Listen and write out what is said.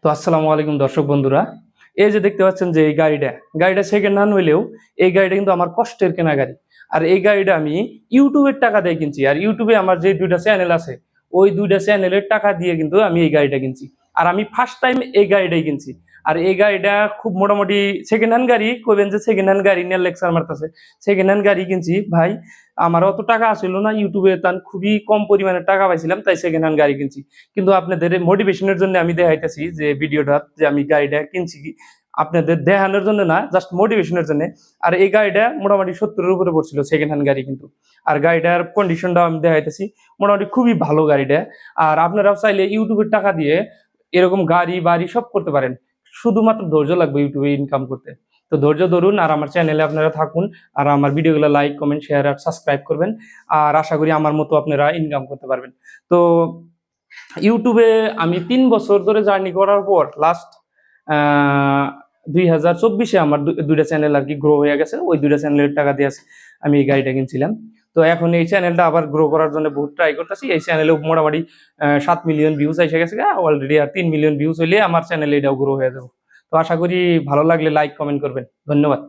তো আসসালামু আলাইকুম দর্শক বন্ধুরা। এই যে দেখতে পাচ্ছেন যে এই গাড়িটা সেকেন্ড হ্যান্ড হইলেও এই গাড়িটা কিন্তু আমার কষ্টের কেনা গাড়ি। আর এই গাড়িটা আমি ইউটিউবের টাকা দিয়ে কিনছি। আর ইউটিউবে আমার যে ২ টা চ্যানেল আছে, ওই ২ টা চ্যানেলের টাকা দিয়ে কিন্তু আমি এই গাড়িটা কিনছি। আর আমি ফার্স্ট টাইম এই গাড়িটাই কিনছি। আর এই গাড়িটা খুব মোটামুটি সেকেন্ড হ্যান্ড গাড়ি, কইবেন যে সেকেন্ড হ্যান্ড গাড়ি নিয়ে লেকচার মারতেছে। সেকেন্ড হ্যান্ড গাড়ি কিনছি ভাই। আমার অত টাকা আছিল না, ইউটিউবে তান খুবই কম পরিমাণে টাকা পাইছিলাম, তাই সেকেন্ড হ্যান্ড গাড়ি কিনছি। কিন্তু আপনাদের মোটিভেশনের জন্য আমি দেখাইতেছি যে ভিডিওটা যে আমি গাড়িটা কিনছি আপনাদের দেখানোর জন্য না, জাস্ট মোটিভেশনের জন্য। আর এই গাড়িটা মোটামুটি ৭০ এর উপরে পড়ছিল, সেকেন্ড হ্যান্ড গাড়ি কিন্তু। আর গাড়িটার কন্ডিশনটাও আমি দেখাইতেছি, মোটামুটি খুবই ভালো গাড়িটা। আর আপনারাও চাইলে ইউটিউবের টাকা দিয়ে এরকম গাড়ি বাড়ি সব করতে পারেন। শুধুমাত্র ধৈর্য লাগবে ইউটিউবে ইনকাম করতে। তো ধৈর্য ধরুন আর আমার চ্যানেলে আপনারা থাকুন। আর আমার ভিডিওগুলো লাইক, কমেন্ট, শেয়ার আর সাবস্ক্রাইব করবেন। আর আশা করি আমার মতো আপনারা ইনকাম করতে পারবেন। তো ইউটিউবে আমি ৩ বছর ধরে জার্নি করার পর লাস্ট ২০২৪-এ আমার ২টা চ্যানেল আর কি গ্রো হয়ে গেছে। ওই ২টা চ্যানেলের টাকা দিয়ে আমি এই গাড়িটা কিনছিলাম। তো এখন এই চ্যানেলটা আবার গ্রো করার জন্য বহুত ট্রাই করতেছি। এই চ্যানেলেও মোটামুটি ৭ মিলিয়ন ভিউজ এসে গেছে অলরেডি। আর ৩ মিলিয়ন ভিউজ হইলে আমার চ্যানেল এটাও গ্রো হয়ে যাবে। তো আশা করি ভালো লাগলে লাইক কমেন্ট করবেন। ধন্যবাদ।